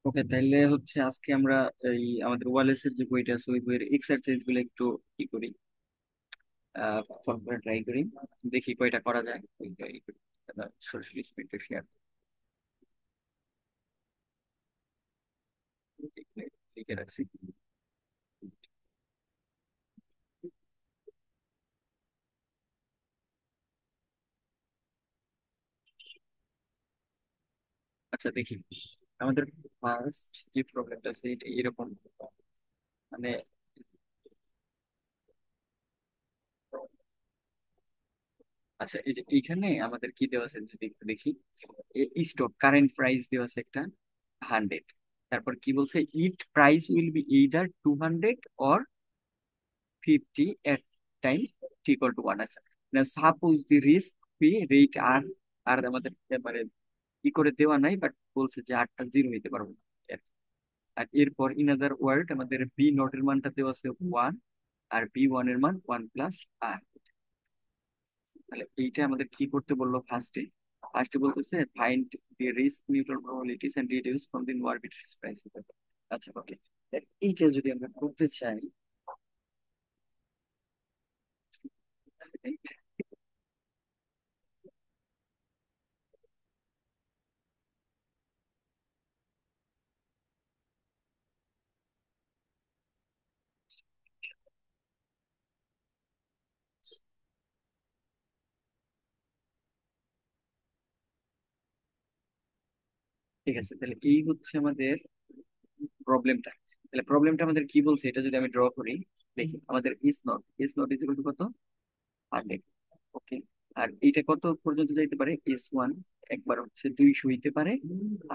ওকে, তাইলে হচ্ছে আজকে আমরা এই আমাদের ওয়ালেসের যে বইটা আছে ওই বইয়ের এক্সারসাইজ গুলো একটু কি করি, সলভ করে ট্রাই করি, দেখি কয়টা করা যায় ওইটা ই করি। সরাসরি স্ক্রিনটা শেয়ার লিখে রাখছি। আচ্ছা দেখি, আমাদের ফার্স্ট যে প্রবলেমটা আছে এটা এরকম, মানে আচ্ছা এই যে এইখানে আমাদের কি দেওয়া আছে যদি একটু দেখি, স্টক কারেন্ট প্রাইস দেওয়া আছে একটা 100, তারপর কি বলছে it price will be either 200 or 50 at time t equal to 1 আছে। Suppose the risk free rate R আর আমাদের মানে কি করে দেওয়া নাই, বাট বলছে যে আটটা জিরো হইতে পারবো না আর কি। আর এরপর ইন আদার ওয়ার্ড আমাদের বি নট এর মানটা দেওয়া আছে 1, আর বি ওয়ান এর মান 1 প্লাস আর। তাহলে এইটা আমাদের কি করতে বললো ফার্স্টে, ফার্স্টে বলতেছে find the risk neutral probabilities and reduce from the no arbitrary price. আচ্ছা ওকে, এইটা যদি আমরা করতে চাই, ঠিক আছে তাহলে এই হচ্ছে আমাদের প্রবলেমটা। তাহলে প্রবলেমটা আমাদের কি বলছে এটা যদি আমি ড্র করি, দেখি আমাদের ইস নট ইজ কত, 100। ওকে, আর এইটা কত পর্যন্ত যাইতে পারে, S1 একবার হচ্ছে 200 হইতে পারে,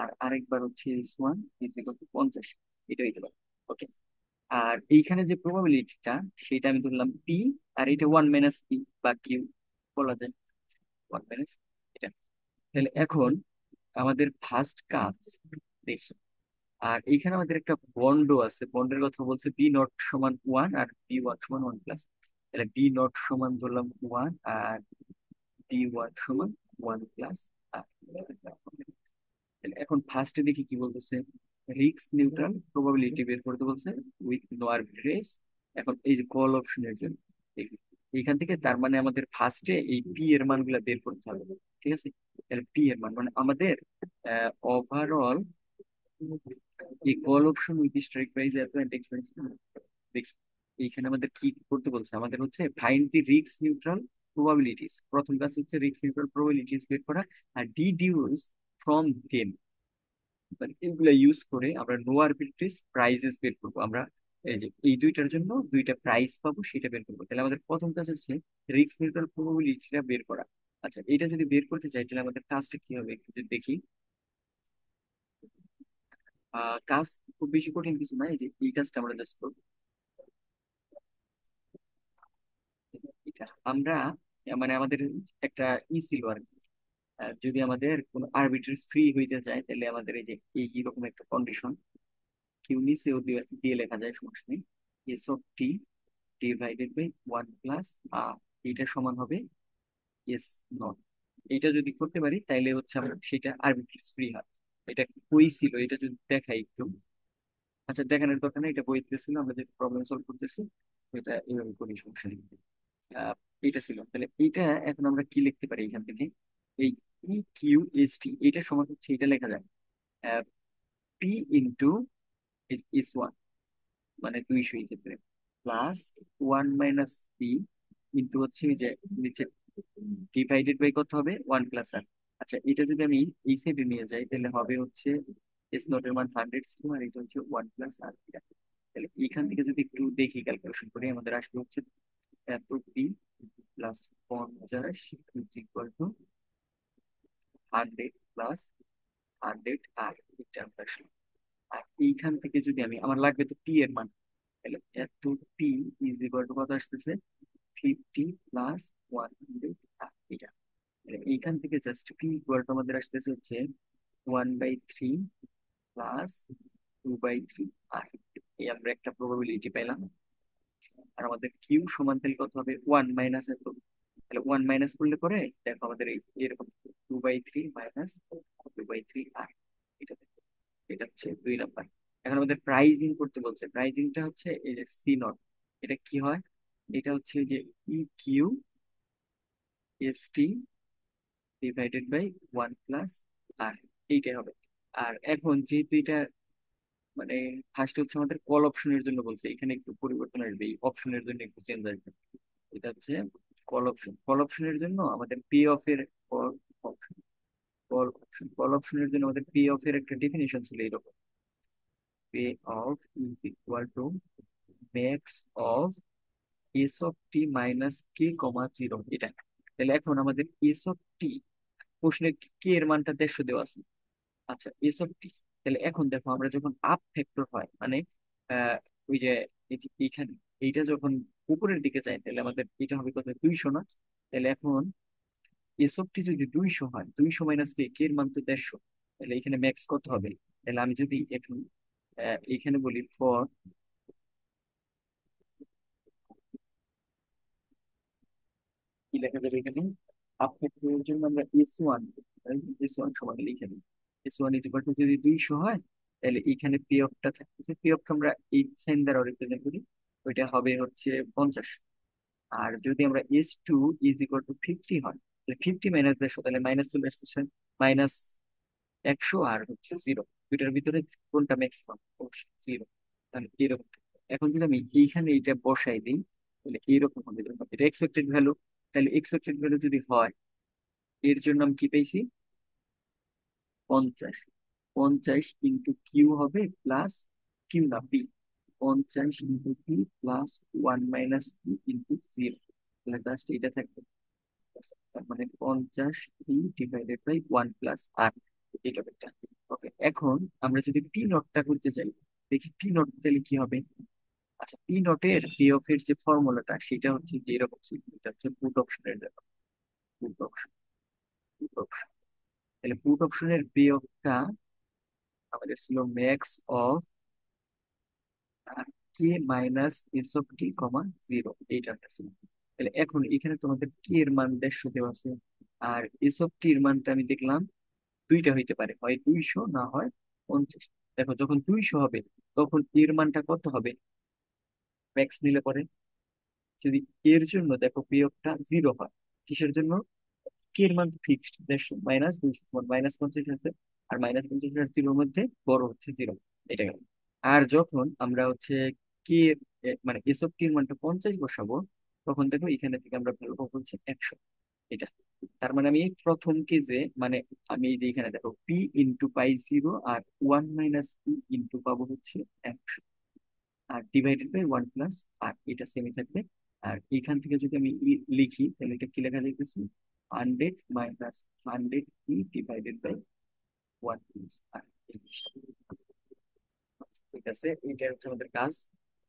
আর আরেকবার হচ্ছে S1 ইজ ইকুয়াল টু 50, এটা হইতে পারে। ওকে, আর এইখানে যে প্রবাবিলিটিটা সেটা আমি ধরলাম পি, আর এটা 1 - পি বা কিউ বলা যায়, 1 এটা। তাহলে এখন আমাদের ফার্স্ট কাজ দেখি, আর এইখানে আমাদের একটা বন্ডও আছে, বন্ডের কথা বলছে বি নট সমান 1 আর বি ওয়ান সমান 1 প্লাস। তাহলে বি নট সমান ধরলাম 1 আর বি ওয়ান সমান 1 প্লাস আর। তাহলে এখন ফার্স্টে দেখি কি বলতেছে, রিস্ক নিউট্রাল প্রবাবিলিটি বের করতে বলছে উইথ নো আরবিট্রেস। এখন এই যে কল অপশনের জন্য দেখি এইখান থেকে, তার মানে আমাদের ফার্স্টে এই পি এর মানগুলা বের করতে হবে। ঠিক আছে, তাহলে পি এর মান মানে আমাদের ওভারঅল এই call option with strike price এত এন্ড এক্সপেন্স। দেখি এইখানে আমাদের কি করতে বলছে, আমাদের হচ্ছে find the risk neutral probabilities, প্রথম কাজ হচ্ছে রিস্ক নিউট্রাল প্রবাবিলিটিস বের করা, আর ডিডিউস ফ্রম দেম, মানে এগুলা ইউজ করে আমরা নো আরবিট্রারি প্রাইজেস বের করবো আমরা। এই যে এই দুইটার জন্য দুইটা প্রাইস পাবো সেটা বের করবো। তাহলে আমাদের প্রথম কাজ হচ্ছে রিস্ক নিউট্রাল প্রবাবিলিটিটা বের করা। আচ্ছা এটা যদি বের করতে চাই তাহলে আমাদের কাজটা কি হবে একটু যদি দেখি। কাজ খুব বেশি কঠিন কিছু না, এই যে এই কাজটা আমরা জাস্ট করবো। এটা আমরা মানে আমাদের একটা ই ছিল আর কি, যদি আমাদের কোনো আরবিট্রারি ফ্রি হইতে চায় তাহলে আমাদের এই যে এইরকম একটা কন্ডিশন কিউ নিচেও দিয়ে দিয়ে লেখা যায়, সমস্যা নেই। S of T divided by 1 plus R, এইটা সমান হবে এস নট। এইটা যদি করতে পারি তাইলে হচ্ছে আমরা সেটা আরবিট্রারি ফ্রি হয়। এটা কই ছিল এটা যদি দেখাই একটু। আচ্ছা দেখানোর দরকার নেই, এটা বইতে ছিল, আমরা যে প্রবলেম সলভ করতেছি এটা এভাবে করি, সমস্যা নেই। আহ, এটা ছিল, তাহলে এইটা এখন আমরা কি লিখতে পারি এখান থেকে, এই ই কিউ এস টি এটা সমান হচ্ছে এটা লেখা যায় পি ইন্টু S1 মানে 200 এই ক্ষেত্রে, প্লাস 1 - পি ইন্টু হচ্ছে এই যে নিচে ডিভাইডেড বাই কত হবে 1 প্লাস আর। আচ্ছা এটা যদি আমি এই সাইডে নিয়ে যাই তাহলে হবে হচ্ছে এস নটের মান 100 ছিল, আর এটা হচ্ছে 1 প্লাস আর। তাহলে এখান থেকে যদি একটু দেখি ক্যালকুলেশন করি, আমাদের আসবে হচ্ছে এত P plus 50 equal to 100 plus 100 আর এটা আমরা আসলো। আর এইখান থেকে যদি আমি, আমার লাগবে তো পি এর মান, তাহলে এত পি ইজ ইকুয়াল টু কত আসতেছে, 50 প্লাস 100 এটা। তাহলে এইখান থেকে জাস্ট পি ইকুয়াল টু আমাদের আসতেছে হচ্ছে 1/3 প্লাস 2/3 আর। এই আমরা একটা প্রবাবিলিটি পেলাম। আর আমাদের কিউ সমান তাহলে কত হবে 1 - এত, তাহলে 1 - করলে পরে দেখো আমাদের এই এরকম 2/3 - 2/3 আর এটা। এটা হচ্ছে 2 নাম্বার। এখন আমাদের প্রাইজিং করতে বলছে, প্রাইজিংটা হচ্ছে এই যে সি নট। এটা কি হয়? এটা হচ্ছে যে E Q S T divided by 1 plus R, এইটাই হবে। আর এখন যেহেতু এটা মানে ফার্স্ট হচ্ছে আমাদের কল অপশনের জন্য বলছে, এখানে একটু পরিবর্তন আসবে, এই অপশনের জন্য একটু চেঞ্জ আসবে। এটা হচ্ছে কল অপশন। কল অপশনের জন্য আমাদের পে অফ এর অপশন, কল অপশনের জন্য আমাদের পে অফ এর একটা ডেফিনিশন ছিল এরকম: pay off is equal two max of S of T minus K comma zero, এটা। তাহলে এখন আমাদের এস অফ টি, প্রশ্নে কে এর মানটা 150 দেওয়া আছে। আচ্ছা, এস অফ টি। তাহলে এখন দেখো আমরা যখন আপ ফ্যাক্টর হয় মানে আহ, ওই যে এইখানে এইটা যখন উপরের দিকে যায়, তাহলে আমাদের এটা হবে কত? 200 না? তাহলে এখন এস অফ টি যদি 200 হয়, 200 মাইনাস কে, কে এর মান তো 150, তাহলে এখানে ম্যাক্স কত হবে? তাহলে আমি যদি এখন এইখানে বলি ফর, কি লেখা যাবে এখানে? আপ ফ্যাক্টরের জন্য আমরা S1, S1 সমান লিখে দিই। S1 ইকুয়াল টু যদি 200 হয়, তাহলে এখানে পে অফটা থাকতেছে, পে অফ আমরা এই সাইন দ্বারা রিপ্রেজেন্ট করি, ওইটা হবে হচ্ছে 50। আর যদি আমরা S2 ইজ ইকুয়াল টু 50 হয়, তাহলে 50 মাইনাস 150, তাহলে মাইনাস চলে আসতেছে, মাইনাস 100 আর হচ্ছে জিরো, দুইটার ভিতরে কোনটা ম্যাক্সিমাম? অবশ্যই জিরো। তাহলে এরকম। এখন যদি আমি এইখানে এইটা বসাই দিই, তাহলে এইরকম হবে, যেরকম এটা এক্সপেক্টেড ভ্যালু। তাহলে এক্সপেক্টেড ভ্যালু যদি হয়, এর জন্য আমি কি পেয়েছি? 50। 50 ইন্টু কিউ হবে প্লাস, কিউ না P, 50 into P plus 1 - P into zero, তাহলে জাস্ট এটা থাকবে। তার মানে 50 পি ডিভাইডেড বাই 1 প্লাস আর, এই টপিকটা। ওকে, এখন আমরা যদি পি নটটা করতে চাই, দেখি পি নট তাহলে কি হবে। আচ্ছা, পি নটের পি অফ এর যে ফর্মুলাটা, সেটা হচ্ছে যে এরকম ছিল, এটা হচ্ছে পুট অপশনের জন্য। Put option, put option. তাহলে পুট অপশনের পি অফটা আমাদের ছিল max of K minus S of T comma zero, এইটা একটা ছিল। তাহলে এখন এখানে তোমাদের কে এর মান 150 দেওয়া আছে, আর এস অফ টি এর মানটা আমি দেখলাম দুইটা হইতে পারে, হয় 200 না হয় 50। দেখো যখন 200 হবে, তখন এর মানটা কত হবে ম্যাক্স নিলে পরে? যদি এর জন্য দেখো পিওটা জিরো হয়, কিসের জন্য? কে এর মান ফিক্সড 150 মাইনাস 200 -50 আছে, আর -50 আর জিরোর মধ্যে বড় হচ্ছে জিরো, এটা গেল। আর যখন আমরা হচ্ছে কে মানে এস অফ টি এর মানটা 50 বসাবো, তখন দেখো এখানে থেকে আমরা ভ্যালু পাবো হচ্ছে 100, এটা। তার মানে আমি প্রথম কেজে মানে আমি এই যে এখানে দেখো পি ইন্টু পাই জিরো আর 1 - পি ইন্টু পাবো হচ্ছে 100, আর ডিভাইডেড বাই 1 প্লাস আর, এটা সেমই থাকবে। আর এখান থেকে যদি আমি লিখি, তাহলে এটা কি লেখা যাইতেছে? 100 - 100 পি ডিভাইডেড বাই 1 প্লাস আর, এই জিনিসটা। ঠিক আছে, এইটা হচ্ছে আমাদের কাজ।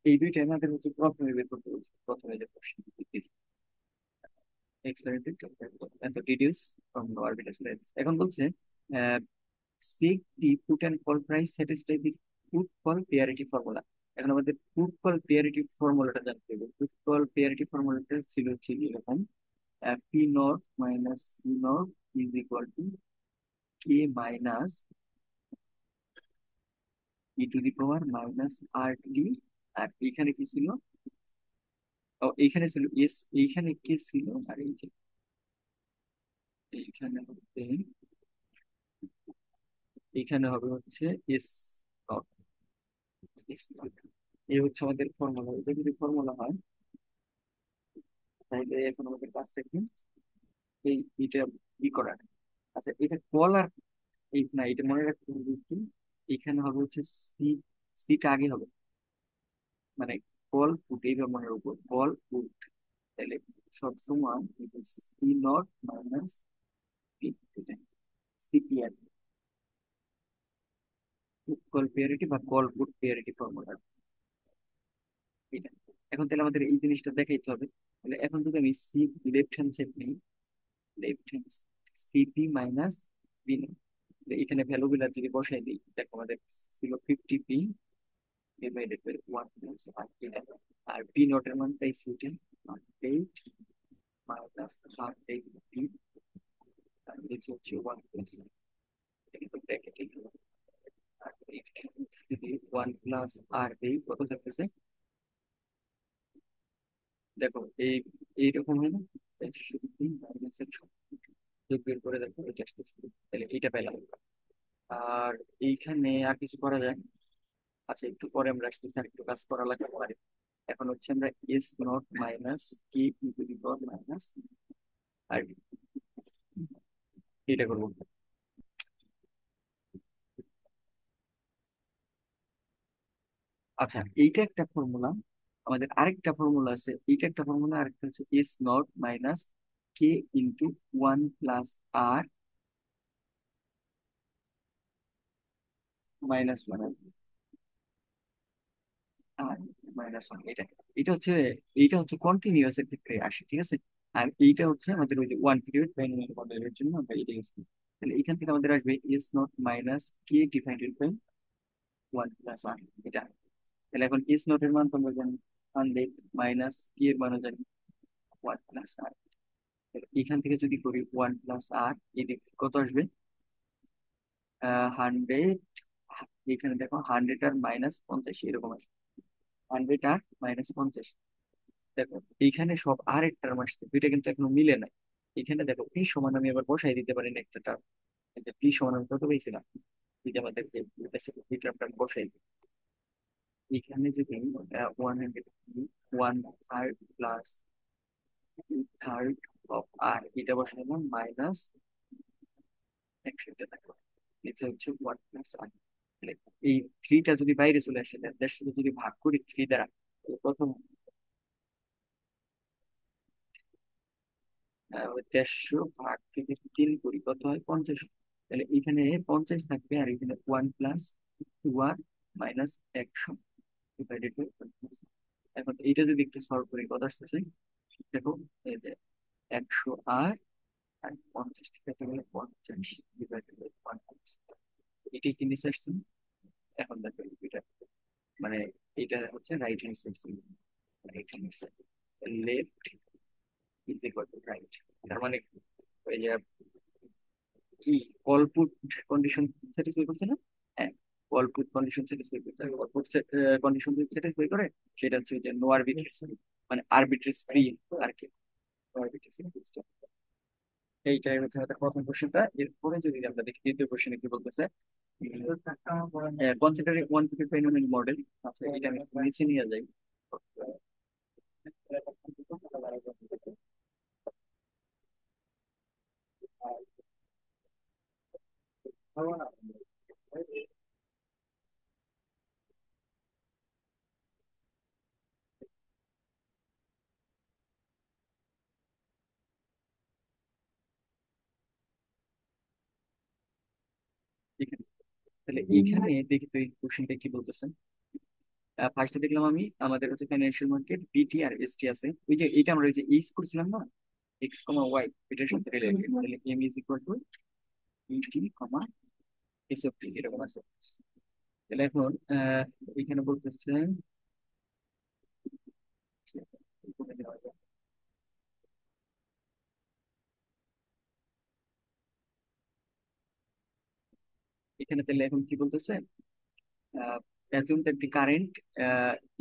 এই দুইটা আমাদের হচ্ছে প্রথমে বের করতে বলছে, প্রথমে যে প্রশ্ন এক্সপেরিমেন্ট এত ডিডিউস ফ্রম অরবিটাল স্পেস। এখন বলছে seek the put and call price satisfy the put call parity formula। এখন আমাদের put call parity ফর্মুলাটা জানতে হবে। put call parity ফর্মুলাটা ছিল এরকম: P not minus C not is equal to K minus E to the power minus R T. আর এখানে কি ছিল? ও, এইখানে ছিল এস, এইখানে কে ছিল, আর এই যে এইখানে হচ্ছে, এইখানে হবে হচ্ছে এস নট, এস নট। এই হচ্ছে আমাদের ফর্মুলা। এটা যদি ফর্মুলা হয়, তাহলে এখন আমাদের কাজটা কি? এইটা করা। আচ্ছা, এটা কল আর এই না, এটা মনে রাখতে হবে কি, এখানে হবে হচ্ছে সি, সিটা আগে হবে, মানে কল পুট, এই মনের উপর কল পুট। তাহলে সবসময় C not minus P, CPR, call parity বা কল পুট পেয়ারিটি ফর্মুলা, এটা। এখন তাহলে আমাদের এই জিনিসটা দেখাইতে হবে। তাহলে এখন যদি আমি সি লেফট হ্যান্ড সাইড নিই, left hand CP minus B, এখানে ভ্যালু গুলা যদি বসাই দিই, দেখো আমাদের ছিল 50 P divided by 1 plus R, এটা। আর পি নটের মান পাইছি এটা 8 মাইনাস 8 পি, আর নিচে হচ্ছে 1 প্লাস, এটা কিন্তু ব্র্যাকেটে গেল। আর এখানে যদি ওয়ান প্লাস আর দিই কত থাকতেছে দেখো এইরকম হয় না, শুধু মাইনাস একশো যোগ বের করে দেখো এটা আসতেছে, তাহলে এইটা পেলাম। আর এইখানে আর কিছু করা যায়? আচ্ছা একটু পরে আমরা আসতেছি, আর একটু কাজ করা লাগতে পারে। এখন হচ্ছে আমরা S not minus K into the power minus R এটা করবো। আচ্ছা এইটা একটা ফর্মুলা, আমাদের আরেকটা ফর্মুলা আছে, এইটা একটা ফর্মুলা, আরেকটা হচ্ছে S not minus K into one plus R minus one R minus one. এটা এটা হচ্ছে এইটা হচ্ছে কন্টিনিউয়াস এর ক্ষেত্রে আসে, ঠিক আছে। আর এইটা হচ্ছে আমাদের ওই যে ওয়ান পিরিয়ড বাইনোমিয়াল মডেলের জন্য আমরা এটা ইউজ করি। তাহলে এখান থেকে আমাদের আসবে S not minus K divided by one plus R এটা। তাহলে এখন এস নট এর মান তোমরা জানি 100 মাইনাস কে এর মানও জানি ওয়ান প্লাস আর। এখান থেকে যদি করি ওয়ান প্লাস আর, এদিকে কত আসবে? 100, এখানে দেখো 100 আর মাইনাস 50 এরকম আসবে, 100 আর মাইনাস 50। দেখো এইখানে সব আর এক টার্ম আসছে, দুইটা কিন্তু এখনো মিলে নাই। এখানে দেখো পি সমান আমি এবার বসাই দিতে পারি না একটা টার্ম, পি সমান আমি কত পেয়েছিলাম, এই যে আমাদের যে এটার সাথে এই টার্মটা বসাই দিই। এখানে যদি 100 one third plus third of R এটা বসালাম মাইনাস 100, দেখো এটা হচ্ছে ওয়ান প্লাস আর। তাহলে এই থ্রিটা যদি বাইরে চলে আসে, দেন 150 যদি ভাগ করি থ্রি দ্বারা, তাহলে প্রথম 150 ভাগ থেকে 3 করি কত হয় 50। তাহলে এখানে 50 থাকবে, আর এখানে one plus two R minus 100 divided by 50। এখন এইটা যদি একটু সলভ করি কত আসতেছে দেখো, এই যে 100 আর আর 50 থেকে গেলে 50 ডিভাইডেড বাই 1, এটাই কি নিচে আসছে। এখন দেখো এটা মানে এটা হচ্ছে right hand side, right hand side left is equal two right. তার মানে ওই যে কি কলপুট কন্ডিশন স্যাটিসফাই করছে না? হ্যাঁ, কলপুট কন্ডিশন স্যাটিসফাই করছে, কলপুট কন্ডিশন যদি স্যাটিসফাই করে সেটা হচ্ছে যে নো আরবিট্রেস, মানে আরবিট্রেস ফ্রি আর কি, আরবিট্রেস সিস্টেম। এইটাই হচ্ছে আমাদের প্রথম কোশ্চেনটা। এরপরে যদি আমরা দেখি দ্বিতীয় কোশ্চেনে কি বলতেছে, considering one period binomial model. আচ্ছা এটা আমি একটু নিচে নিয়ে যাই। এখানে তাহলে এইখানে দেখি তো এই কোশ্চেনটা কি বলতেছে। ফার্স্টে দেখলাম আমি আমাদের হচ্ছে ফাইন্যান্সিয়াল মার্কেট বিটি আর এসটি আছে, ওই যে এটা আমরা ওই যে এইচ করছিলাম না, এক্স কমা ওয়াই এটার সাথে রিলেটেড, তাহলে এম ইজ ইকুয়াল টু বিটি কমা এস অফ টি এরকম আছে। তাহলে এখন এখানে বলতেছে এখানে তাহলে এখন কি বলতেছে, assume that the current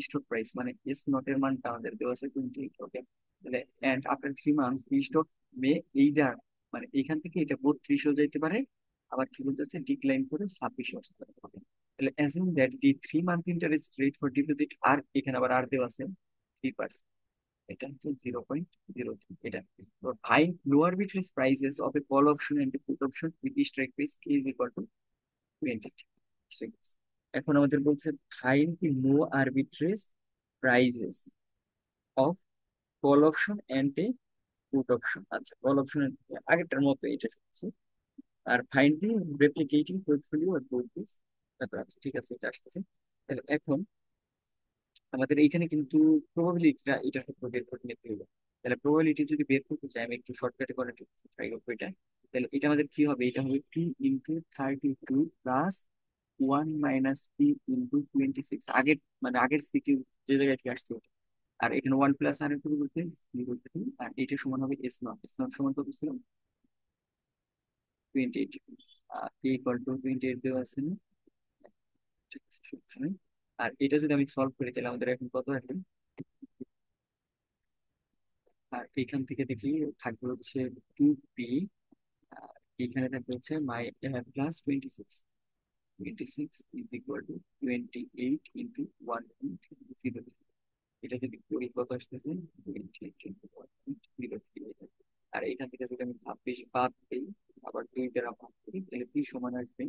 stock price মানে এস নট এর মানটা আমাদের দেওয়া আছে 28, ওকে। তাহলে and after 3 months the stock may either, মানে এখান থেকে এটা 32 হয়ে যাইতে পারে, আবার কি বলতে হচ্ছে ডিক্লাইন করে 26 আসতে পারে, okay? তাহলে assume that the 3 month interest rate for deposit আর এখানে আবার আর দেওয়া আছে 3%, এটা হচ্ছে 0.03 এটা। তো find no arbitrage prices of a call option and a put option with strike price k is equal to 20, strike price। এখন আমাদের বলছে find the no arbitrage prices of call option and a put option. আচ্ছা call option আগেরটার মতো এটা শুনছি। আর find the replicating portfolio আর বোথ দিস, তারপর আচ্ছা ঠিক আছে এটা আসতেছে। তাহলে এখন আমাদের এইখানে কিন্তু প্রবাবিলিটিটা এটার ক্ষেত্রে বের করে নিতে হবে। তাহলে প্রবাবিলিটি যদি বের করতে চাই, আমি একটু শর্টকাটে করে ট্রাই করবো এটা। তাহলে এটা আমাদের কি হবে, এটা হবে 2 × 32 প্লাস 1 - p × 26 আগের, মানে আগের সিটি যে জায়গায় থেকে আসছে ওটা। আর এখানে ওয়ান প্লাস আর এর পরিবর্তে 0 আর এইটা সমান হবে এস নট, এস নট সমান কত ছিল 28, কে ইকুয়াল টু 28 দেওয়া আছে না, ঠিক আছে, সমস্যা নেই। আর এটা যদি আমি সলভ করি তাহলে আমাদের এখন কত আসবে? আর এখান থেকে দেখি থাকবে হচ্ছে 2p, আর এখানে থাকবে হচ্ছে মাই plus 26। 26 is equal to 28 into 1.0। এটা যদি করি কত আসতেছে? 28 ইন্টু 1.03। আর এখান থেকে যদি আমি 26 বাদ দিই, আবার 2 দ্বারা ভাগ করি, তাহলে কি সমান আসবে?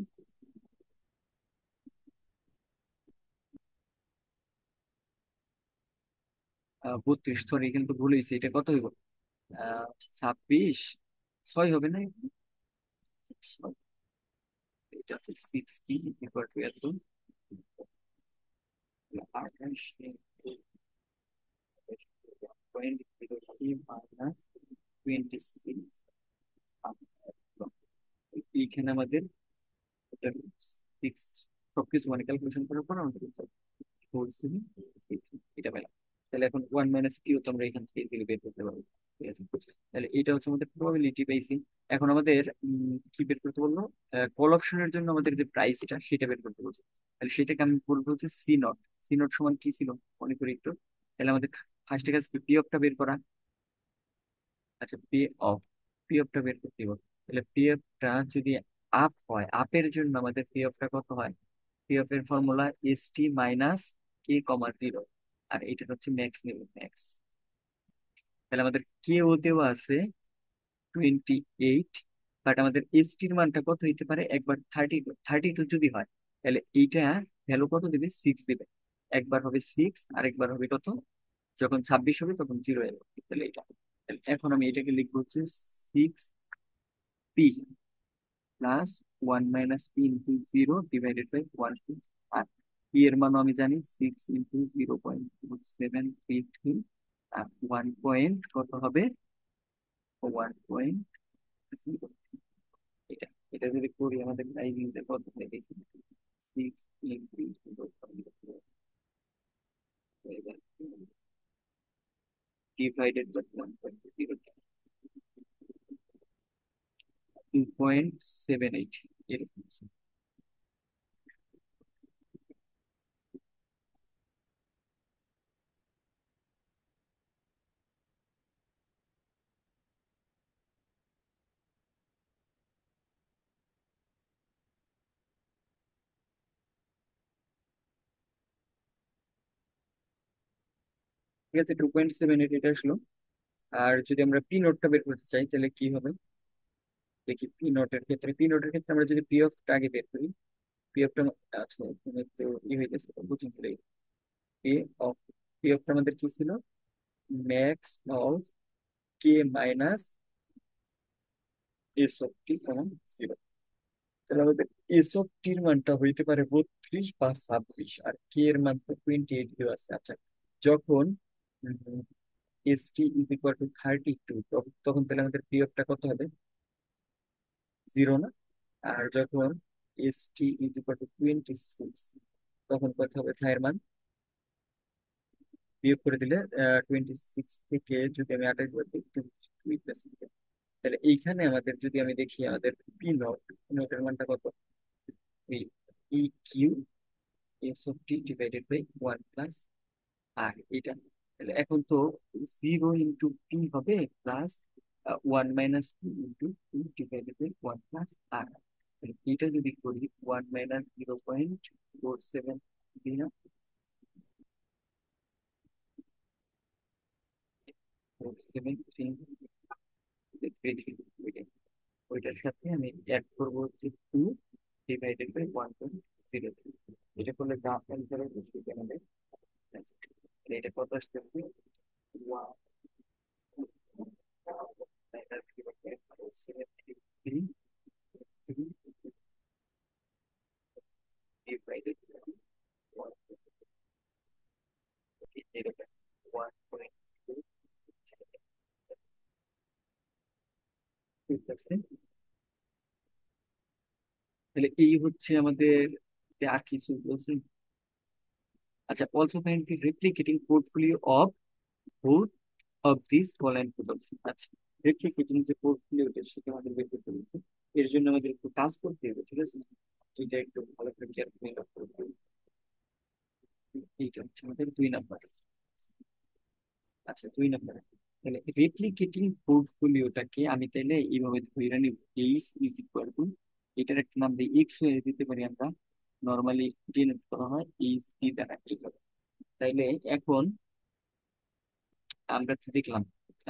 32। সরি, কিন্তু ভুল হয়েছে, এটা কত হইব? 26, 6 হবে না? ছয়। এটা হচ্ছে 6p ইকুয়াল টু এত 28 0.03 মাইনাস 26। এইখানে আমাদের সিক্স, সবকিছু মানে ক্যালকুলেশন করার পর আমাদের 4 7 এটা পেলাম। তাহলে এখন 1 - p তো আমরা এখান থেকে easily বের করতে পারবো। ঠিক আছে, তাহলে এটা হচ্ছে আমাদের প্রবাবিলিটি পাইছি। এখন আমাদের কি বের করতে বললো? কল অপশনের জন্য আমাদের যে প্রাইসটা সেটা বের করতে বলছে। তাহলে সেটাকে আমি বলবো হচ্ছে সি নট। সি নট সমান কি ছিল মনে করি একটু? তাহলে আমাদের ফার্স্টে কাজ পি অফটা বের করা। আচ্ছা, পে অফ, পি অফটা বের করতে হবে। তাহলে পি অফটা যদি আপ হয়, আপের জন্য আমাদের পি অফটা কত হয়? পি অফ এর ফর্মুলা এস টি মাইনাস কে কমা জিরো। আর এটা হচ্ছে ম্যাক্স নেব, ম্যাক্স। তাহলে আমাদের কে ও দেওয়া আছে 28, বাট আমাদের এস টির মানটা কত হইতে পারে? একবার 32 যদি হয়, তাহলে এইটা ভ্যালু কত দিবে? 6 দিবে। একবার হবে 6, আর একবার হবে কত? যখন 26 হবে তখন জিরো এলো। তাহলে এটা, তাহলে এখন আমি এটাকে লিখবো হচ্ছে 6p প্লাস 1 - p ইন্টু 0 / 1, আর p এর মানও আমি জানি 6 × 0.733, আর 1 কত হবে? 1.0। এটা এটা যদি করি আমাদের প্রাইজিংটা কত হয় দেখি। 6 ডিভাইডেড বাই 1.0, 2.78 এরকম। ঠিক আছে, 2.78 এটা আসলো। আর যদি আমরা পি নোটটা বের করতে চাই তাহলে কি হবে দেখি। পি নোটের ক্ষেত্রে আমরা যদি পি অফটা আগে বের করি, পি অফটা আছে এখানে তো হইতেছে বুঝিং করে। পি অফ, পি অফটা আমাদের কি ছিল? Max of K minus S of T সমান 0। তাহলে আমাদের এস অফ টির মানটা হইতে পারে 32 বা 26, আর কে এর মান তো 28 দেওয়া আছে। আচ্ছা, যখন S T is equal to 32, তখন তাহলে আমাদের পি অফটা কত হবে? 0 না? আর যখন S T is equal two 26, তখন কত হবে ভাইয়ের মান? বিয়োগ করে দিলে 26 থেকে যদি আমি 28 বাদ দিই, 2 প্লাস, তাহলে এইখানে আমাদের যদি আমি দেখি আমাদের পি নট, নোটের মানটা কত? এই E Q S of T divided by 1 plus R এটা। তাহলে এখন তো 0 × p হবে plus 1 - p into 2 divided by 1 plus R. তাহলে এটা যদি করি 1 - 0.47 দিই না? 473, ওইটার সাথে আমি অ্যাড করবো হচ্ছে 2 ডিভাইডেড বাই 1.03। এটা করলে যা অ্যান্সার হবে সেটা আমাদের answer। তাহলে এটা কত আসতেছে? 1.0, ঠিক আছে। তাহলে এই হচ্ছে আমাদের, আর কিছু বলছে? আচ্ছা, also find the replicating portfolio of both of these following products। আচ্ছা, রেপ্লিকেটিং যে পোর্টফোলিওটা সেটা আমাদের বের করতে বলছে। এর জন্য আমাদের একটু কাজ করতে হবে, ঠিক আছে? এটা একটু ভালো করে খেয়াল করে রাখতে হবে। এইটা হচ্ছে আমাদের 2 নাম্বার। আচ্ছা, 2 নাম্বার। তাহলে রেপ্লিকেটিং পোর্টফোলিওটাকে আমি তাহলে এইভাবে ধরে নিব, এইচ ইজ ইকুয়াল টু, এটার একটা নাম দিই এক্স হয়ে দিতে পারি আমরা, নর্মালি ডিনোট করা হয় এইচ পি দ্বারা এইভাবে। তাইলে এখন আমরা তো দেখলাম।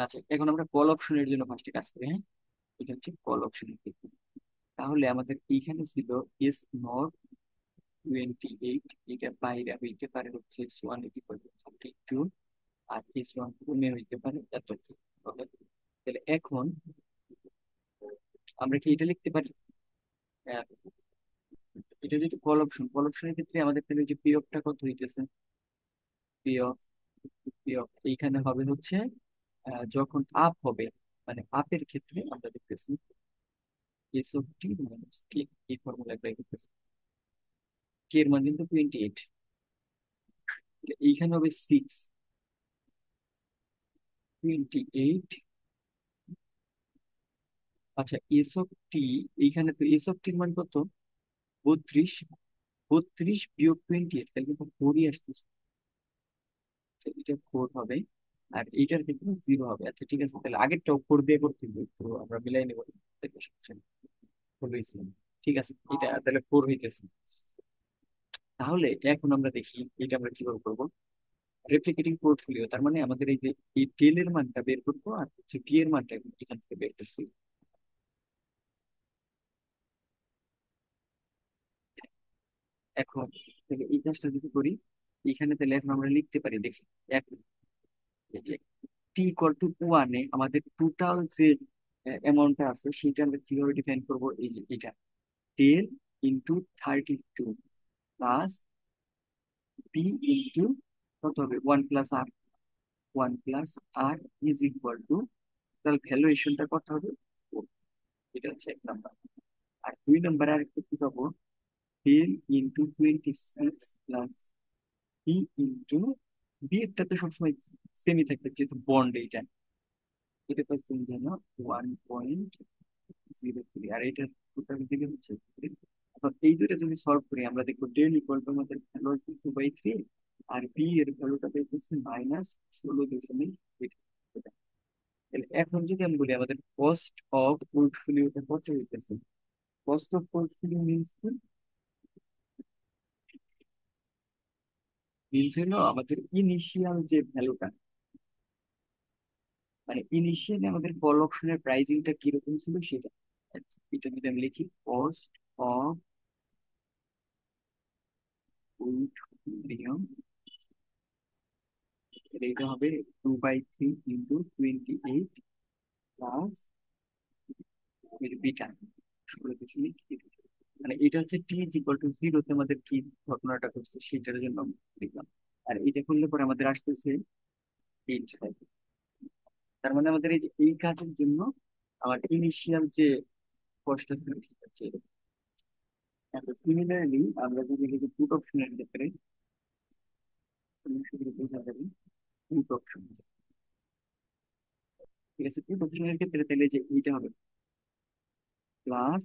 আচ্ছা, এখন আমরা কল অপশনের জন্য ফার্স্টে কাজ করি, হ্যাঁ। এটা হচ্ছে কল অপশনের ক্ষেত্রে। তাহলে আমাদের এইখানে ছিল এস নট 28, এটা বাইরে হইতে পারে হচ্ছে S one is equal to 32, আর এস ওয়ান কমে হইতে পারে এত। হবে। তাহলে এখন আমরা কি এটা লিখতে পারি? আহ, এটা যেহেতু কল অপশন, কল অপশনের ক্ষেত্রে আমাদের তাহলে যে পিওফটা কত হইতেছে, পিওফ, পিওফ এইখানে হবে হচ্ছে যখন আপ হবে, মানে আপের ক্ষেত্রে আমরা দেখতেছি এস অফ টি মাইনাস কে, এই ফর্মুলা অ্যাপ্লাই করতেছি। কে এর মান কিন্তু 28, এইখানে হবে 6, 28। আচ্ছা, এস অফ টি, এইখানে তো এস অফ টির মান কত, 32, 32 বিয়োগ 28, তাহলে কিন্তু 4ই আসতেছে। আচ্ছা, এটা 4 হবে, আর এইটার ক্ষেত্রে 0 হবে। আচ্ছা ঠিক আছে, তাহলে আগেরটাও 4 দিয়ে করতে হবে, তো আমরা মিলাই নেবো। দেখো, সমস্যা নেই। 4 হয়েছিল। ঠিক আছে, এটা তাহলে 4 হইতেছে। তাহলে এখন আমরা দেখি এটা আমরা কিভাবে করবো। রেপ্লিকেটিং পোর্টফোলিও, তার মানে আমাদের এই যে এই টেল এর মানটা বের করবো, আর হচ্ছে পি এর মানটা এখান থেকে বের করছি। এখন তাহলে এই কাজটা যদি করি, এখানে তাহলে এখন আমরা লিখতে পারি, দেখি। এখন এই যে টি ইকুয়াল টু ওয়ানে আমাদের টোটাল যে অ্যামাউন্টটা আছে সেটা আমরা কিভাবে ডিফাইন করবো, এই যে এটা 10 ইন্টু 32 প্লাস পি ইন্টু কত হবে, 1 plus R, 1 plus R is equal to, তাহলে ভ্যালুয়েশনটা কত হবে 4। এটা হচ্ছে 1 নাম্বার। আর 2 নাম্বারে আরেকটু কি পাবো, 10 into 26 plus P into, B একটা তো সবসময় সেমই থাকবে যেহেতু বন্ড এইটা, এটা পাচ্ছি যেন 1.03, আর এটা টোটাল দিকে হচ্ছে 3। এখন এই দুইটা যদি সলভ করি আমরা দেখবো ডেল ইকুয়াল টু আমাদের ভ্যালু আসবে 2/3, আর বি এর ভ্যালুটা পেয়েছি -16.8। তাহলে এখন যদি আমি বলি আমাদের কস্ট অফ পোর্টফোলিওটা কত হইতেছে, কস্ট অফ পোর্টফোলিও মিনস কি, মিনস হলো আমাদের ইনিশিয়াল যে ভ্যালুটা, মানে ইনিশিয়ালি আমাদের কল অপশনের প্রাইসিংটা কিরকম ছিল সেটা। আচ্ছা, এটা যদি আমি লিখি কস্ট অফ পোর্টফোলিও, এটা হবে 2/3 × 28 প্লাস বিটা 16.8। মানে এটা হচ্ছে টি ইজ ইকুয়াল টু জিরোতে আমাদের কি ঘটনাটা ঘটছে সেটার জন্য আমরা লিখলাম। আর এটা করলে পরে আমাদের আসতেছে 8। তার মানে আমাদের এই যে এই কাজের জন্য আমার ইনিশিয়াল যে কষ্ট ছিল সেটা ছিল। আচ্ছা, সিমিলারলি আমরা যদি লিখি পুট অপশনের ক্ষেত্রে, তুমি শুধু বোঝা যাবে পুট অপশন। ঠিক আছে, পুট অপশনের ক্ষেত্রে তাহলে যে এইটা হবে প্লাস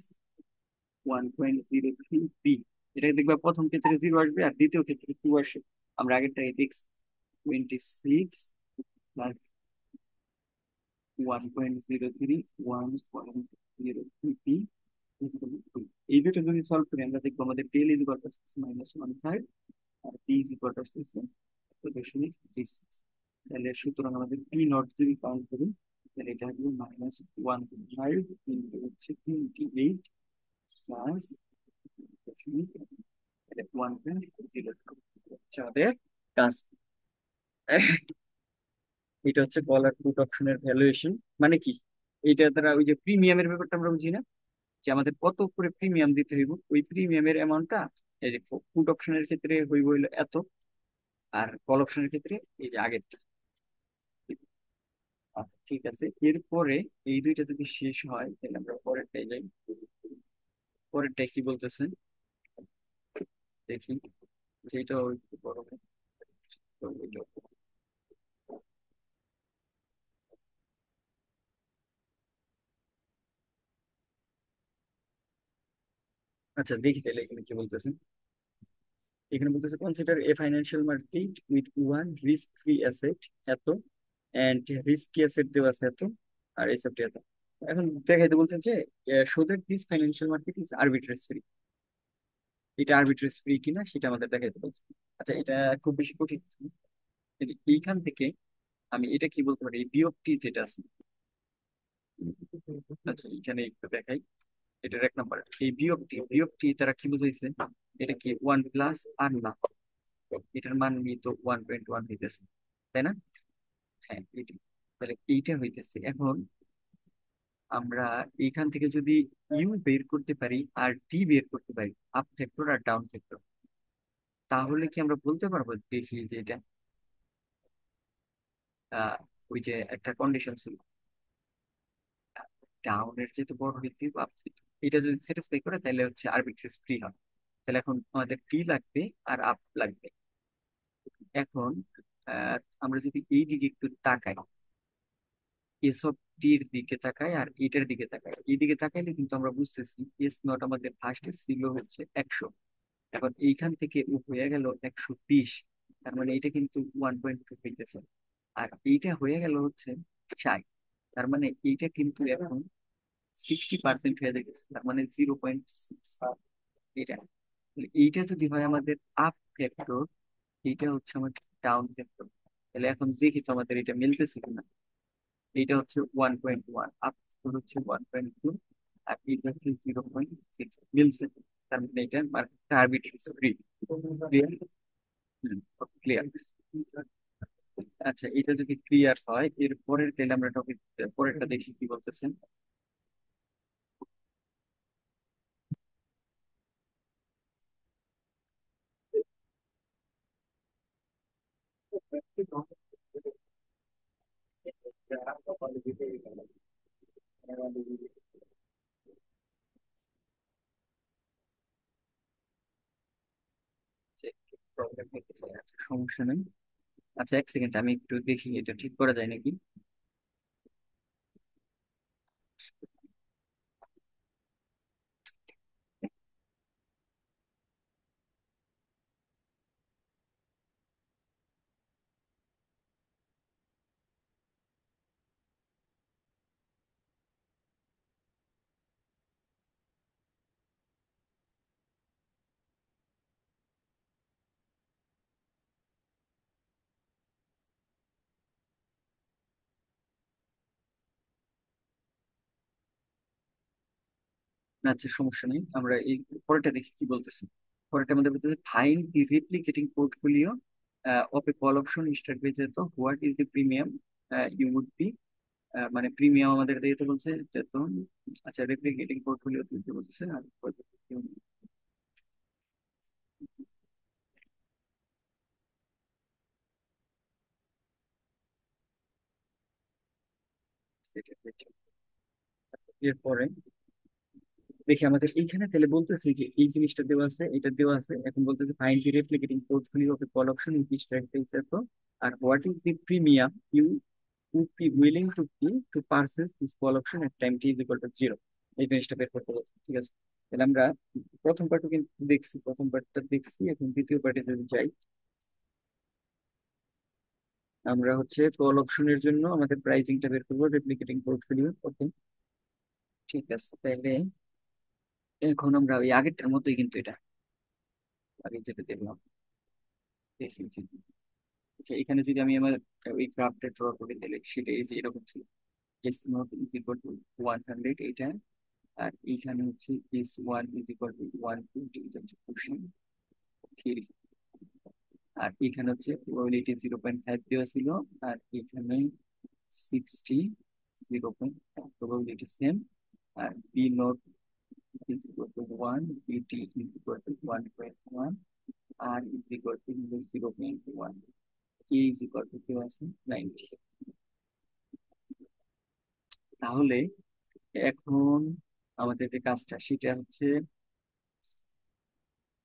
1.03 বি, এটা দেখবা প্রথম ক্ষেত্রে 0 আসবে আর দ্বিতীয় ক্ষেত্রে 2 আসে। আমরা আগেরটা এক্স 26 প্লাস 1.03, 1.03 এই দুটো যদি সলভ করি আমরা দেখবো আমাদের টেল ইজ ইকুয়াল টু -1/3, আর পি ইজ ইকুয়াল টু 0.36। তাহলে সুতরাং আমাদের পি নট যদি কাউন্ট করি, তাহলে এটা হবে -1/5 ইন্টু হচ্ছে 28 প্লাস 1.0, আমাদের কাজ। এটা হচ্ছে কল আর পুট অপশনের ভ্যালুয়েশন। মানে কি, এইটা দ্বারা ওই যে প্রিমিয়ামের ব্যাপারটা আমরা বুঝি না, যে আমাদের কত করে প্রিমিয়াম দিতে হইব, ওই প্রিমিয়ামের অ্যামাউন্টটা এই যে পুট অপশনের ক্ষেত্রে হইব হইলো এত, আর কল অপশনের ক্ষেত্রে এই যে আগেরটা। আচ্ছা ঠিক আছে, এরপরে এই দুইটা যদি শেষ হয় তাহলে আমরা পরেরটাই যাই। পরেরটা কি বলতেছে দেখি, যেটাও একটু বড় হয়। তো এটাও। আচ্ছা দেখি তাহলে এখানে কি বলতেছে। এখানে বলতেছে consider A financial market with one risk free asset এত অ্যান্ড রিস্কি অ্যাসেট দেওয়া আছে এত আর এইসবটি এত। এখন দেখাইতে বলছে যে show that this financial market is arbitrage free. এটা আরবিট্রেজ ফ্রি কিনা সেটা আমাদের দেখাইতে বলছে। আচ্ছা, এটা খুব বেশি কঠিন কিছু না। কিন্তু এইখান থেকে আমি এটা কি বলতে পারি, এই বিয়োগটি যেটা আছে। আচ্ছা, এখানে একটু দেখাই। এটার এক নাম্বার এই বিয়োগটি, বিয়োগটি তারা কি বুঝাইছে, এটা কি ওয়ান প্লাস আর না, এটার মান নিয়ে তো 1.1 হইতেছে, তাই না? হ্যাঁ, এটি তাহলে এইটা হইতেছে। এখন আমরা এইখান থেকে যদি ইউ বের করতে পারি আর ডি বের করতে পারি, আপ ফ্যাক্টর আর ডাউন ফ্যাক্টর, তাহলে কি আমরা বলতে পারবো, দেখি যে এটা আহ, ওই যে একটা কন্ডিশন ছিল, ডাউনের চেয়ে বড় হইতে বা up হইতে। এটা যদি স্যাটিসফাই করে তাহলে হচ্ছে আরবিট্রেজ ফ্রি হয়। তাহলে এখন আমাদের ডি লাগবে আর আপ লাগবে। এখন আমরা যদি এই দিকে একটু তাকাই, এসব টির দিকে তাকাই আর এটার দিকে তাকাই, এই দিকে তাকাইলে কিন্তু আমরা বুঝতেছি এস নট আমাদের ফার্স্টে ছিল হচ্ছে 100। এখন এইখান থেকে ও হয়ে গেল 120, তার মানে এটা কিন্তু 1.2 হইতেছে। আর এইটা হয়ে গেল হচ্ছে 60, তার মানে এইটা কিন্তু এখন 60% হয়ে গেছে, তার মানে 0.6। এটা তাহলে এইটা যদি হয় আমাদের আপ ফ্যাক্টর, এইটা হচ্ছে আমাদের ডাউন ফ্যাক্টর। তাহলে এখন দেখি তো আমাদের এটা মিলতেছে কিনা। এইটা হচ্ছে 1.1, আপ হচ্ছে 1.2, আর এটা হচ্ছে 0.6, মিলছে। তার মানে এটা মার্কেটটা আরবিট্রারি ফ্রি। ক্লিয়ার? ক্লিয়ার। আচ্ছা, এটা যদি ক্লিয়ার হয় এর পরের তাহলে আমরা টপিক পরেরটা দেখি কি বলতেছেন। প্রবলেম হইতেছে, আচ্ছা সমস্যা নেই। আচ্ছা, এক সেকেন্ড আমি একটু দেখি এটা ঠিক করা যায় নাকি। আচ্ছা, সমস্যা নেই, আমরা এই পরেরটা দেখি কি বলতেছি। পরেরটা আমাদের বলতেছে find the replicating portfolio of a call option start price, তো what is the premium you would be, মানে প্রিমিয়াম আমাদের দিতে বলছে তো। আচ্ছা, রেপ্লিকেটিং পোর্টফোলিও দিতে বলছে আর এরপরে দেখি আমাদের এইখানে তাহলে বলতেছি যে এই জিনিসটা দেওয়া আছে, এটা দেওয়া আছে। এখন বলতেছে find the replicating portfolio of a call option in which strike price, তো আর what is the premium you would be willing to pay to purchase this call option at time t is equal to 0। এই জিনিসটা বের করতে বলছি, ঠিক আছে? তাহলে আমরা প্রথম পার্টও কিন্তু দেখছি, প্রথম পার্টটা দেখছি, এখন দ্বিতীয় পার্টে যদি যাই, আমরা হচ্ছে কল অপশনের জন্য আমাদের প্রাইসিংটা বের করবো রেপ্লিকেটিং পোর্টফোলিও। ওকে, ঠিক আছে। তাহলে এখন আমরা ওই আগেরটার মতোই কিন্তু এটা আগে যেটা দেখলাম, দেখি দেখি। আচ্ছা, এখানে যদি আমি আমার ওই গ্রাফটা ড্র করি তাহলে সেটা এই যে এরকম ছিল, S not is equal two 100, এটা। আর এইখানে হচ্ছে S one is equal two 120, এটা হচ্ছে কোশ্চেন থিওরি। আর এখানে হচ্ছে প্রবাবিলিটি 0.5 দেওয়া ছিল, আর এখানে 60, 0.5 প্রবাবিলিটি সেম। আর B naught is equal to 1, BT is equal to 1.1, R is equal to 0.1, K is equal to দেওয়া আছে 90। তাহলে এখন আমাদের যে কাজটা সেটা হচ্ছে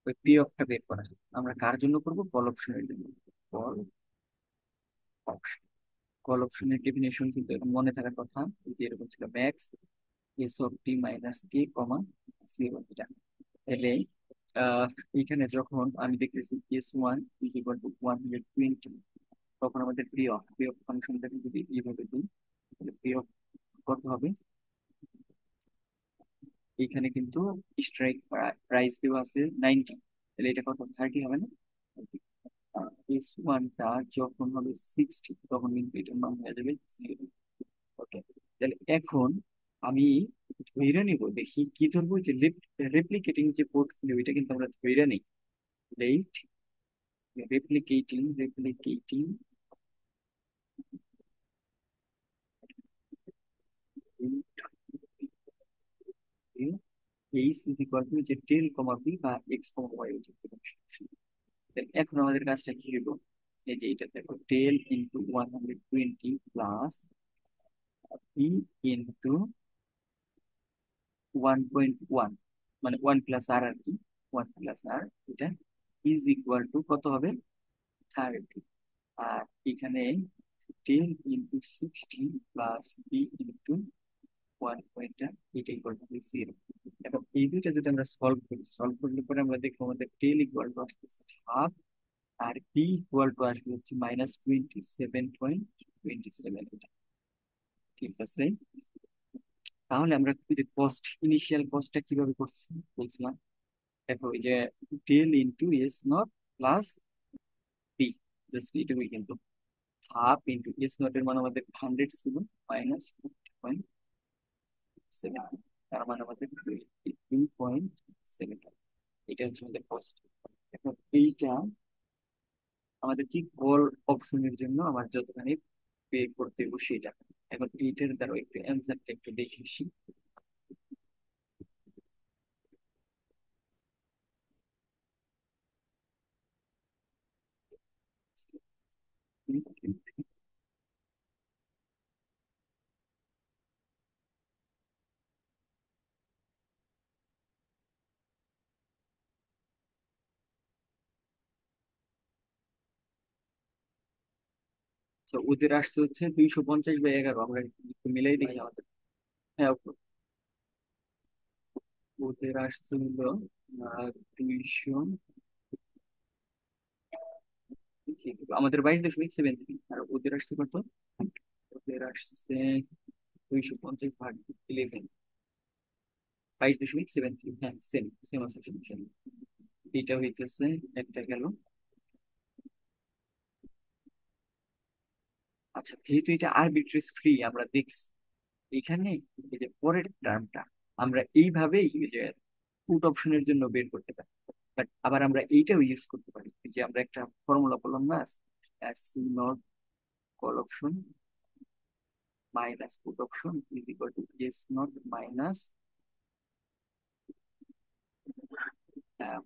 ওই পি অফটা বের করা। আমরা কার জন্য করব? কল অপশনের জন্য। কল অপশন, কল অপশনের ডেফিনেশন কিন্তু এরকম মনে থাকার কথা, যে এরকম ছিল max S of T minus T comma 0, এটা। তাহলে আহ, এখানে যখন আমি দেখতেছি S1 ইজ ইকুয়াল টু 120, তখন আমাদের প্রি অফ ফাংশনটাকে যদি এইভাবে দিই, তাহলে প্রি অফ কত হবে? এখানে কিন্তু স্ট্রাইক প্রাইস দেওয়া আছে 90, তাহলে এটা কত, 30 হবে না? S1টা যখন হবে 60, তখন কিন্তু এটার মান হয়ে যাবে 0। ওকে, তাহলে এখন আমি ধইরা নিব, দেখি কি ধরবো, যে রেপ্লিকেটিং যে পোর্টফোলিও, এটা কিন্তু আমরা ধইরা নিই। Rate replicating H is equal two যে টেল কমা বি বা এক্স কমা ওয়াই, এখন আমাদের কাজটা কি হইব? এই যে এটা দেখো, টেল ইন্টু 120 প্লাস বি ইন্টু 1.1, মানে 1 প্লাস আর আর কি, 1 প্লাস আর, এটা ইজ ইকুয়াল টু কত হবে? 30। আর এখানে 10 × 60 প্লাস বি ইন্টু 1 পয়েন্টটা, এটা ইকুয়াল টু 0। এখন এই দুইটা যদি আমরা সলভ করলে পরে আমরা দেখবো আমাদের টেল ইকুয়াল টু আসতেছে হাফ, আর বি ইকুয়াল টু আসবে হচ্ছে -27.27। ঠিক আছে, তাহলে আমরা ওই যে ইনিশিয়াল কস্টটা কিভাবে করছি বলছিলাম, দেখো ওই যে delta into S0 plus B, just এটুকুই কিন্তু। হাফ ইন্টু S0 এর মান আমাদের 100 ছিল, -2.7, তার মানে আমাদের 2.7। এটা হচ্ছে আমাদের কস্ট। এখন এইটা আমাদের কি কল অপশনের জন্য আমার যতখানি পে করতে হবে সেটা। এখন এইটার দ্বারা একটু অ্যান্সারটা একটু দেখে আসি। তো ওদের আসছে হচ্ছে 250/11, আমরা একটু মিলাই দেখি আমাদের। হ্যাঁ, ওদের আসছে হলো 200, আমাদের 22.73, আর ওদের আসছে কত? ওদের আসছে 250/11, 22.73। হ্যাঁ, সেম সেম আছে, সেম। এটা হইতেছে একটা গেল। আচ্ছা, যেহেতু এটা আরবিট্রেজ ফ্রি আমরা দেখছি, এখানে এই যে পরের টার্মটা আমরা এইভাবেই এই যে পুট অপশনের জন্য বের করতে পারি। বাট আবার আমরা এইটাও ইউজ করতে পারি, এই যে আমরা একটা ফর্মুলা বললাম না, C not call option minus put option is equal to S not minus,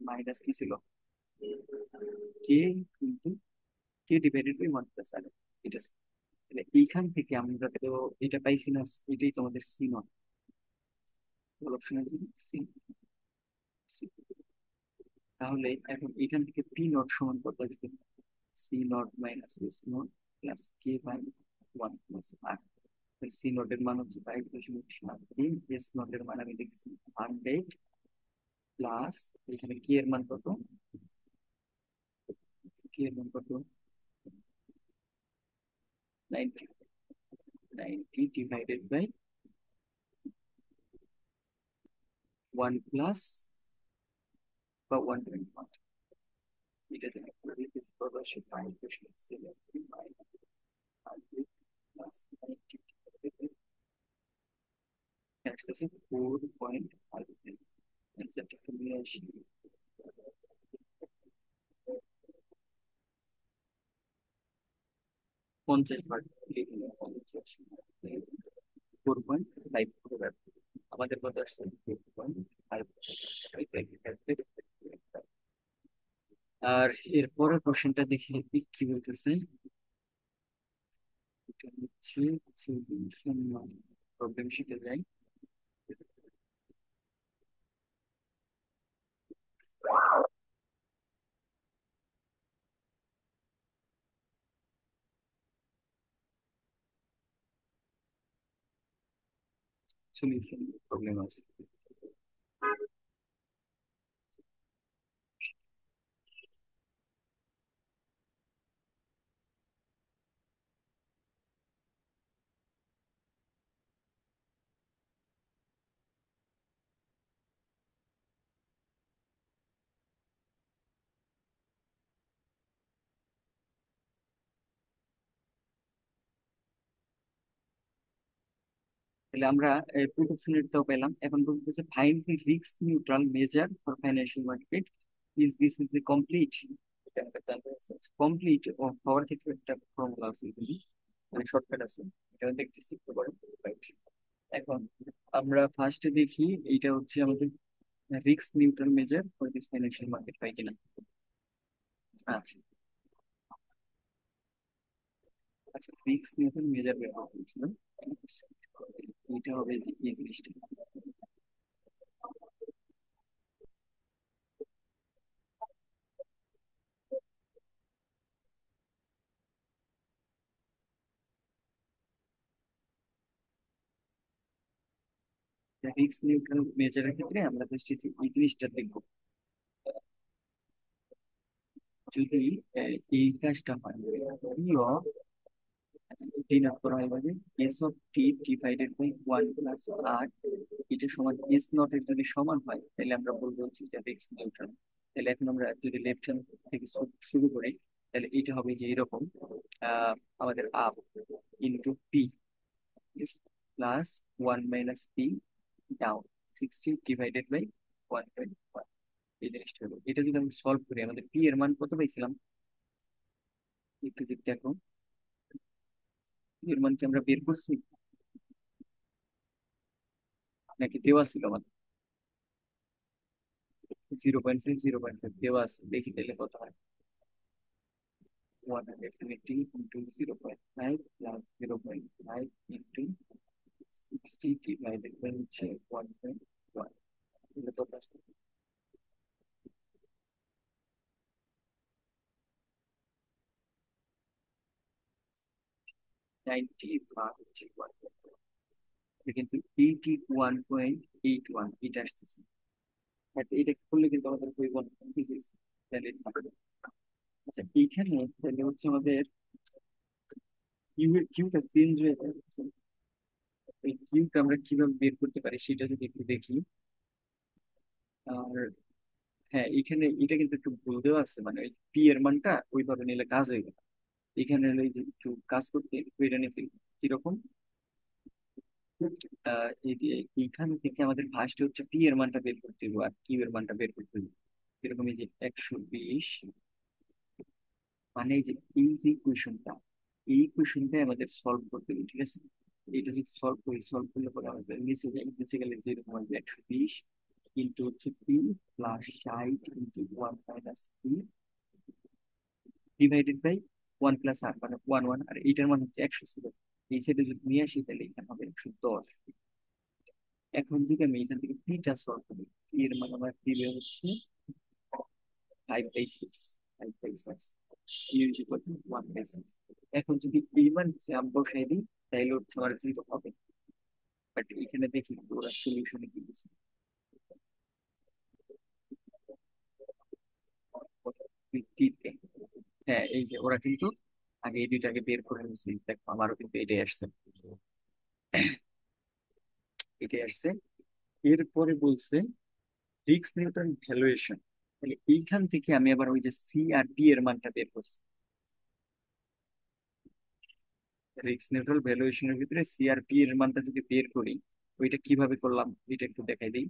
minus কি ছিল, K into K divided by 1 plus R. এটা তাহলে এইখান থেকে আমরা তো এটা পাইছি না, এটাই তোমাদের সি নট কল অপশনের জন্য সি। তাহলে এখন এখান থেকে পি নট সমান কত আসবে? C not minus S not plus K by 1 plus R. C নটের মান হচ্ছে 22.73, এস নটের মান আমি দেখছি 100, প্লাস এখানে কে এর মান কত? কে এর মান কত? 90, 90 ডিভাইডেড বাই 1 প্লাস বা 1.1, এটা থেকে প্রদর্শ 4.5, অ্যান্সারটা একটু নিয়ে আসি। 50 ভাগ, 4.5 করে, আমাদের কত আসছে? 4.5। আর এর পরের কোশ্চেনটা দেখি কি বলতেছে। এটা হচ্ছে সলিউশন, প্রবলেম শিখে যাই। সলিউশন প্রবলেম আছে। তাহলে আমরা প্রুফ অফ সিনারিটাও পেলাম। এখন বলতেছে find the risk neutral measure for financial market, is the complete. এটা আমরা জানতে চাচ্ছি কমপ্লিট হওয়ার ক্ষেত্রে একটা ফর্মুলা আছে এখানে, মানে শর্টকাট আছে, এটা দেখতেছি একটু পরে। Right. এখন আমরা ফার্স্টে দেখি এইটা হচ্ছে আমাদের risk neutral measure for this financial market হয় কিনা। আচ্ছা, আচ্ছা রিস্ক নিউট্রাল মেজার ব্যবহার করছিলাম। এটা হবে যে এই জিনিসটা, রিস্ক নিউট্রাল মেজারের ক্ষেত্রে আমরা জাস্ট এই জিনিসটা দেখবো। যদি এই কাজটা হয়, পি অফ ডিনোট করা হয় ভাবে S of T divided by one plus R, এটা সমান এস নট এর যদি সমান হয় তাহলে আমরা বলবো হচ্ছে এটা রিস্ক নিউট্রাল। তাহলে এখন আমরা যদি লেফট হ্যান্ড থেকে শুরু করি, তাহলে এটা হবে যে এরকম, আমাদের up into P plus one minus P down 60 divided by 1/1। এই জিনিসটা হলো, এটা যদি আমি সলভ করি আমাদের পি এর মান কত পাইছিলাম, একটু যদি দেখো পি এর মান কি আমরা বের করছি নাকি দেওয়া ছিল আমাদের? 0.5 0.5 দেওয়া আছে, দেখি তাহলে কত হয়। 120 into 0.5 plus 0.5 into 60 divided by হচ্ছে 1/1, এটা কত আসছে? 90 বা হচ্ছে 1, কিন্তু 81.81 এটা আসতেছে। হ্যাঁ, তো এটা করলে কিন্তু আমাদের হইব না, physics valid হবে। আচ্ছা এইখানে তাহলে হচ্ছে আমাদের কিউটা চেঞ্জ হয়ে যাচ্ছে। এই কিউটা আমরা কিভাবে বের করতে পারি সেটা যদি একটু দেখি। আর হ্যাঁ, এখানে এটা কিন্তু একটু ভুল দেওয়া আছে, মানে ওই পি এর মানটা ওইভাবে নিলে কাজ হয়ে গেল। এখানে হলো এই যে একটু কাজ করতে ওইটা নিয়ে ফেলি। কিরকম, এই যে এইখান থেকে আমাদের ফার্স্ট হচ্ছে পি এর মানটা বের করতে হবে আর কিউ এর মানটা বের করতে হবে। এরকম এই যে 120, মানে এই যে কোয়েশনটা, এই কোয়েশনটাই আমাদের সলভ করতে হবে, ঠিক আছে। এটা যদি সলভ করলে পরে আমাদের নিচে যাই, নিচে গেলে যেরকম আসবে 120 ইন্টু হচ্ছে P plus 60 into 1 - P divided by 1 + R, মানে 1 1, আর এইটার মান হচ্ছে 100 ছিল। এই সাইডে যদি নিয়ে আসি তাহলে এখানে হবে 110। এখন যদি আমি এখান থেকে পিটা সলভ করি, পি এর মান আমার দিবে হচ্ছে 5/6, 5/6 ইউ ইকুয়াল টু 1/6। এখন যদি এই মান আমি বসাই দিই তাহলে হচ্ছে আমার 0 হবে। বাট এখানে দেখি ওরা সলিউশনে কি দিচ্ছে। 50 হ্যাঁ, এই যে ওরা কিন্তু আগে এই দুইটাকে বের করে নিচ্ছে, দেখো আমারও কিন্তু এটাই আসছে, এটাই আসছে। এরপরে বলছে রিস্ক নিউটন ভ্যালুয়েশন, তাহলে এইখান থেকে আমি আবার ওই যে সি আর ডি এর মানটা বের করছি। রিস্ক নিউট্রাল ভ্যালুয়েশনের ভিতরে সি আর পি এর মানটা যদি বের করি, ওইটা কিভাবে করলাম এটা একটু দেখাই দিই।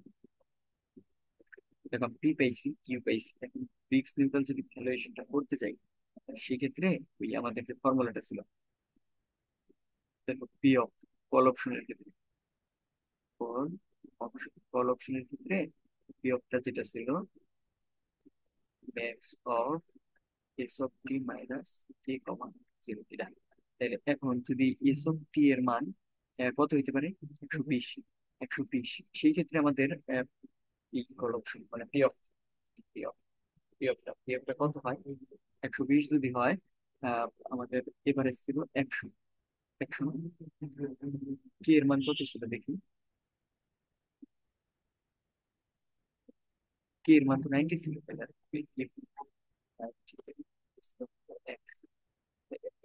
দেখো পি পাইছি কিউ পাইছি, এখন রিস্ক নিউট্রাল যদি ভ্যালুয়েশনটা করতে চাই সেক্ষেত্রে ওই আমাদের যে ফর্মুলাটা ছিল, দেখো পি অফ কল অপশনের ক্ষেত্রে, কল অপশনের ক্ষেত্রে পি অফটা যেটা ছিল max of S of T minus T comma 0, এটা। তাহলে এখন যদি এস অফ টি এর মান কত হইতে পারে, 120, 120, সেই ক্ষেত্রে আমাদের ইকুয়াল অপশন মানে P of, P of P অফটা কত হয়, 120 যদি হয়, আমাদের এভারেজ ছিল 100, 100। কি এর মান কত ছিল দেখি, কি এর মান তো 90 ছিল, তাহলে লিখি,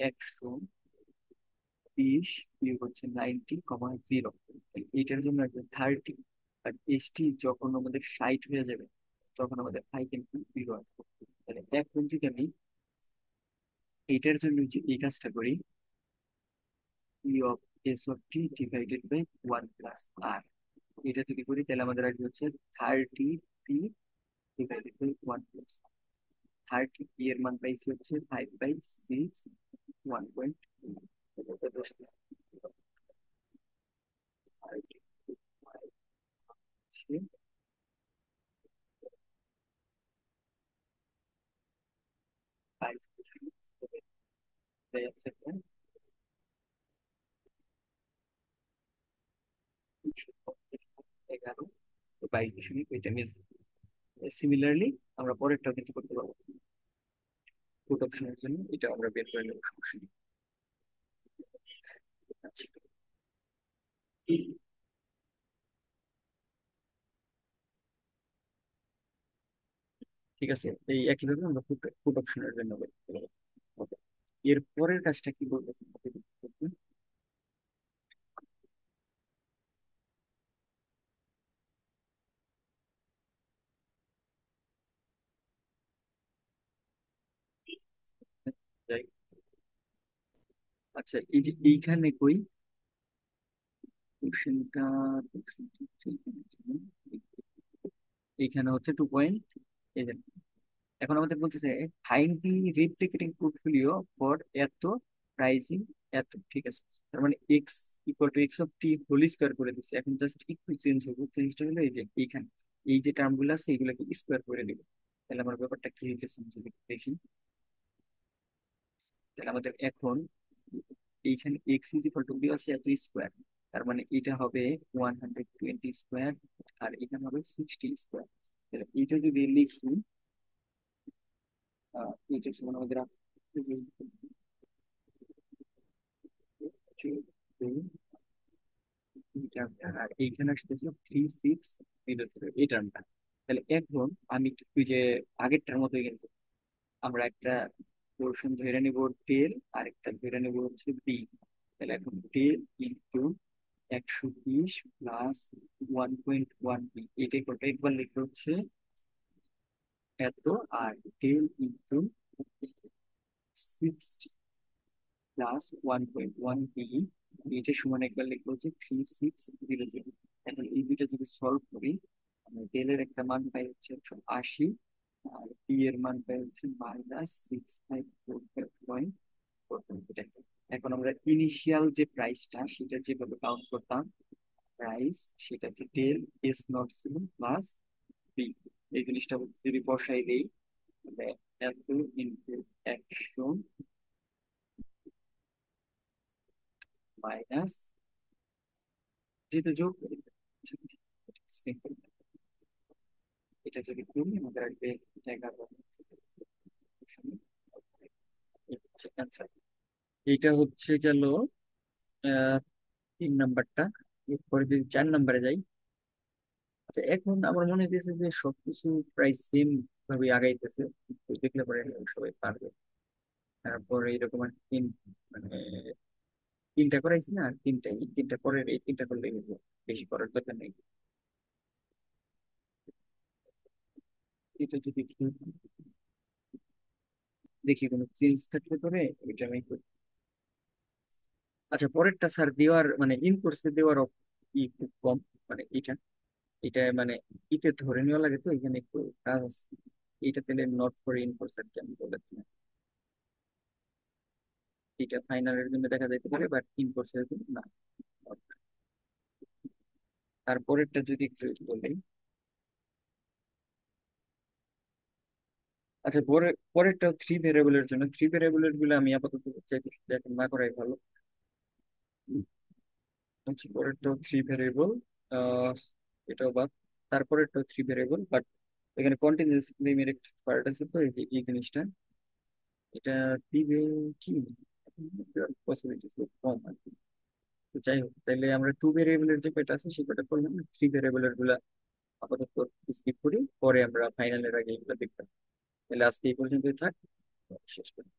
120 বিয়োগ হচ্ছে 90, 0, এটার জন্য আসবে 30। আর এসটি যখন আমাদের 60 হয়ে যাবে তখন আমাদের আই কিন্তু 0 আসবে। তাহলে এখন যদি আমি এইটার জন্য যে এই কাজটা করি, P of S of T divided by 1 plus R. এটা যদি করি তাহলে আমাদের আসবে হচ্ছে 30 P divided by 1 plus. 30 P এর মান পাইছি হচ্ছে 5/6, 1.2। এগারো, 22 এটা মিস। সিমিলারলি আমরা পরেরটাও কিন্তু করতে পারবো। ফুড অপশনের জন্য এটা আমরা বের করে নেবো, সমস্যা নেই। আচ্ছা, ঠিক আছে, এই একইভাবে আমরা ফুড ফুড অপশনের জন্য বের করে নেবো। Okay. এর পরের কাজটা কি বলতেছেন? যাই। আচ্ছা, এই যে এইখানে কই কোশ্চেনটা, এইখানে হচ্ছে 2 পয়েন্ট। এখন আমাদের বলতেছে find the replicating portfolio for এত প্রাইসিং এত, ঠিক আছে। তার মানে X equal to X of T whole square করে দিচ্ছে। এখন জাস্ট একটু চেঞ্জ হবে, চেঞ্জটা হলো এই যে এইখানে এই যে টার্মগুলো আছে এগুলোকে স্কোয়ার করে দিব। তাহলে আমার ব্যাপারটা কি হইতেছে আমি যদি দেখি, তাহলে আমাদের এখন এইখানে X is equal to B আছে এত স্কোয়ার। তার মানে এটা হবে 120 স্কোয়ার, আর এখানে হবে 60 স্কোয়ার। তাহলে এটা যদি লিখি, এটা সমান আমাদের আছে আর এইখানে আসতেছে 3603 এই টার্মটা। তাহলে এখন আমি ওই যে আগেরটার মতোই কিন্তু আমরা একটা পোর্শন ধরে নিব টেল, আর একটা ধরে নিব হচ্ছে বি। তাহলে এখন টেল ইন্টু 120 প্লাস 1.1 বি, এটাই করতে একবার লিখতে হচ্ছে এত, আর টেল ইন্টু 60 প্লাস 1.1 বি, এটা সমান একবার লিখবো হচ্ছে 3600। এখন এই দুইটা যদি সলভ করি, আমরা ডেল এর একটা মান পাই হচ্ছে 180, আর বি এর মান পাই হচ্ছে -6545.4। এখন আমরা ইনিশিয়াল যে প্রাইসটা সেটা যেভাবে কাউন্ট করতাম, প্রাইস সেটা হচ্ছে ডেল এস নট ছিল প্লাস বি। এই জিনিসটা যদি বসাই দেই, তাহলে এত ইন্টু 100 মাইনাস, যেহেতু যোগ করি simple, এটা যদি করি আমাদের আসবে 11। এই হচ্ছে answer। এইটা হচ্ছে গেল 3 নাম্বারটা। এরপরে যদি 4 নাম্বারে যাই, আচ্ছা এখন আমার মনে হইতেছে যে সবকিছু প্রায় সেম ভাবে আগাইতেছে, তো দেখলে পরে সবাই পারবে। তারপরে এরকম আর মানে 3টা করাইছি না, আর এই তিনটা পরের এই 3টা করলে বেশি করার দরকার নেই। এটা যদি দেখি কোনো চেঞ্জ থাকলে পরে এটা আমি করি। আচ্ছা, পরেরটা স্যার দেওয়ার মানে ইন কোর্সে দেওয়ার খুব কম, মানে এটা এটা মানে ইতে ধরে নেওয়া লাগে, তো এখানে একটু কাজ আছে। এটা তাহলে নট ফর ইন কোর্স আর কি আমি বলে দিলাম। এটা ফাইনালের জন্য দেখা যাইতে পারে, বাট ইন কোর্সের জন্য না। তারপরেরটা যদি একটু বলি, আচ্ছা পরেরটা 3 ভেরিয়েবলের জন্য। 3 ভেরিয়েবলের গুলো আমি আপাতত চাইতেছি যে এখন না করাই ভালো। হচ্ছে পরেরটা 3 ভেরিয়েবল, আহ এটাও বাদ। তারপরেরটা 3 ভেরিয়েবল, বাট এখানে কন্টিনিউয়াস নেমের একটা পার্ট আছে, তো এই যে এই জিনিসটা এটা দিবে কি, পসিবিলিটিস খুব কম আর কি। তো যাই হোক, তাহলে আমরা 2 ভেরিয়েবলের যে কয়টা আছে সে কয়টা করলাম না, 3 ভেরিয়েবলের গুলা আপাতত স্কিপ করি, পরে আমরা ফাইনালের আগে এগুলো দেখতাম। তাহলে আজকে এই পর্যন্তই থাক, শেষ করি।